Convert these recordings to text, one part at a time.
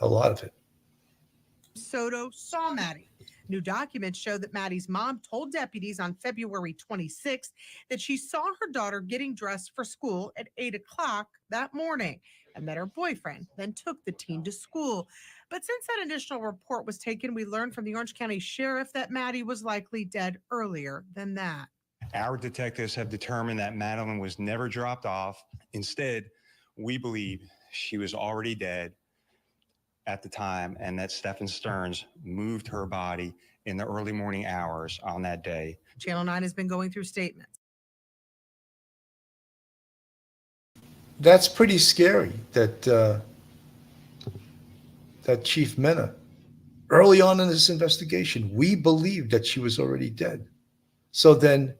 A lot of it. Soto saw Maddie. New documents show that Maddie's mom told deputies on February 26th that she saw her daughter getting dressed for school at 8 o'clock that morning and that her boyfriend then took the teen to school. But since that initial report was taken, we learned from the Orange County Sheriff that Maddie was likely dead earlier than that. Our detectives have determined that Madeline was never dropped off. Instead, we believe she was already dead at the time and that Stephen Stearns moved her body in the early morning hours on that day. Channel 9 has been going through statements. That's pretty scary that that Chief Mena, early on in this investigation, we believed that she was already dead. So then,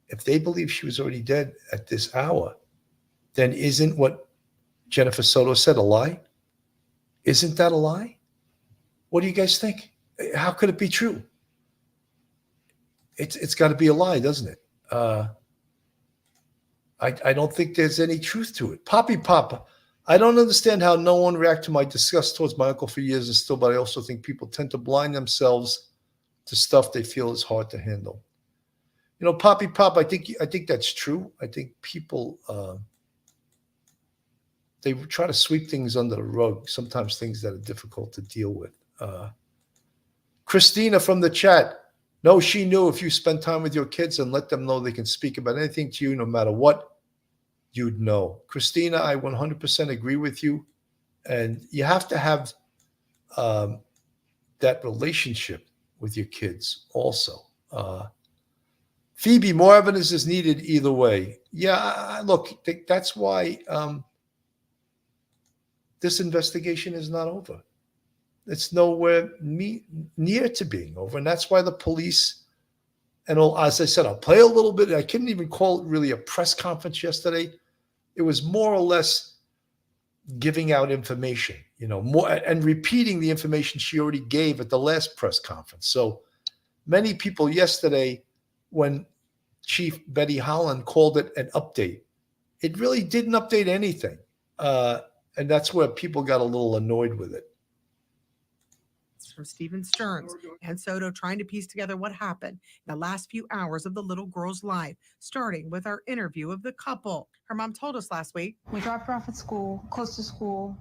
if they believe she was already dead at this hour, then isn't what Jennifer Soto said a lie? Isn't that a lie? What do you guys think? How could it be true? It's got to be a lie, doesn't it? I don't think there's any truth to it. Poppy Papa, I don't understand how no one reacted to my disgust towards my uncle for years and still, but I also think people tend to blind themselves to stuff they feel is hard to handle. You know, Poppy Pop, I think that's true. I think people they try to sweep things under the rug, sometimes things that are difficult to deal with. Christina from the chat, no, she knew if you spend time with your kids and let them know they can speak about anything to you, no matter what, you'd know. Christina, I 100% agree with you. And you have to have that relationship with your kids also. Phoebe, more evidence is needed either way. Yeah, look, that's why this investigation is not over. It's nowhere near to being over. And that's why the police, and as I said, I'll play a little bit. I couldn't even call it really a press conference yesterday. It was more or less giving out information, more and repeating the information she already gave at the last press conference. So many people yesterday, when Chief Betty Holland called it an update, it really didn't update anything. And that's where people got a little annoyed with it. From Stephen Stearns and Soto trying to piece together what happened in the last few hours of the little girl's life, starting with our interview of the couple. Her mom told us last week. We dropped her off at school, close to school.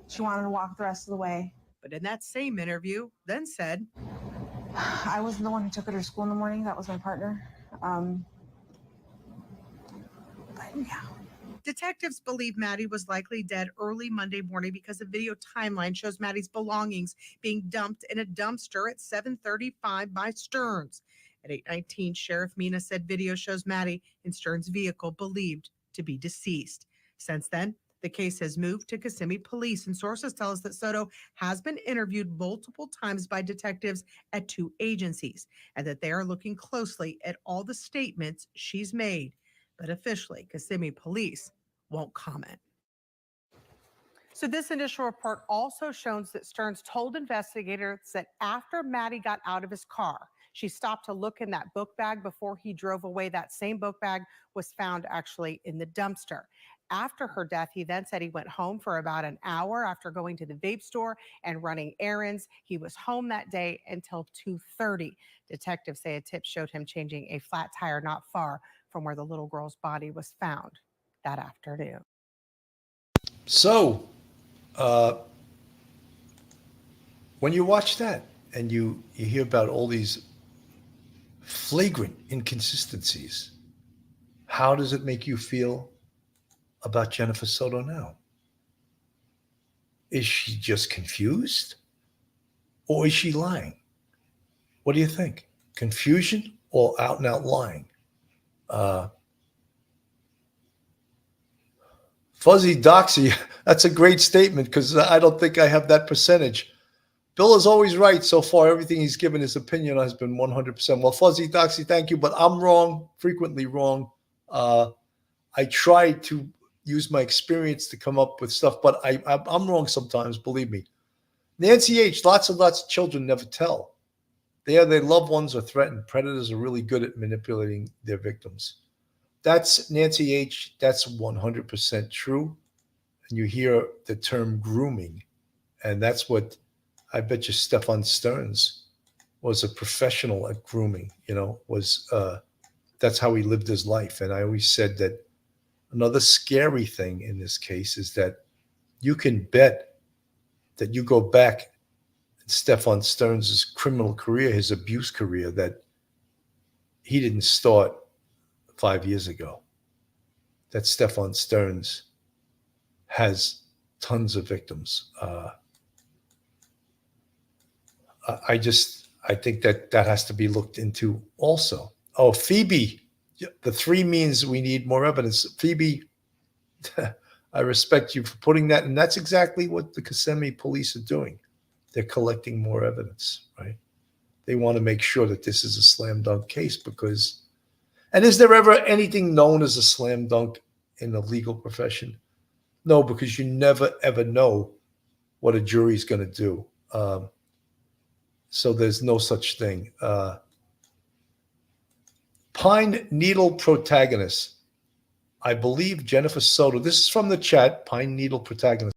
She wanted to walk the rest of the way. But in that same interview, then said, I wasn't the one who took her to school in the morning. That was my partner. But yeah. Detectives believe Maddie was likely dead early Monday morning because a video timeline shows Maddie's belongings being dumped in a dumpster at 7:35 by Stearns. At 8:19, Sheriff Mena said video shows Maddie in Stearns' vehicle believed to be deceased. Since then, the case has moved to Kissimmee police, and sources tell us that Soto has been interviewed multiple times by detectives at two agencies and that they are looking closely at all the statements she's made. But officially, Kissimmee police won't comment. So this initial report also shows that Stearns told investigators that after Maddie got out of his car, she stopped to look in that book bag before he drove away. That same book bag was found actually in the dumpster. After her death, he then said he went home for about an hour after going to the vape store and running errands. He was home that day until 2:30. Detectives say a tip showed him changing a flat tire not far from where the little girl's body was found that afternoon. So, when you watch that and you hear about all these flagrant inconsistencies, how does it make you feel about Jennifer Soto now? Is she just confused? Or is she lying? What do you think? Confusion or out and out lying? Fuzzy Doxy, that's a great statement because I don't think I have that percentage. Bill is always right so far. Everything he's given his opinion on has been 100%. Well, Fuzzy Doxy, thank you, but I'm wrong, frequently wrong. I try to use my experience to come up with stuff, but I'm wrong sometimes, believe me. Nancy H., lots and lots of children never tell. Their loved ones are threatened. Predators are really good at manipulating their victims. That's Nancy H. That's 100% true. and you hear the term grooming, and that's what I bet you Stefan Stearns was a professional at grooming, that's how he lived his life. And I always said that another scary thing in this case is that you can bet that you go back in Stefan Stearns' criminal career, his abuse career, that he didn't start 5 years ago. That Stefan Stearns has tons of victims. I think that has to be looked into also. Oh, Phoebe, the 3 means we need more evidence. Phoebe, I respect you for putting that, and that's exactly what the Kissimmee police are doing. They're collecting more evidence, right? They want to make sure that this is a slam dunk case because, and is there ever anything known as a slam dunk in the legal profession? No, because you never, ever know what a jury's going to do. So there's no such thing. Pine Needle protagonist. I believe Jennifer Soto. This is from the chat. Pine Needle protagonist.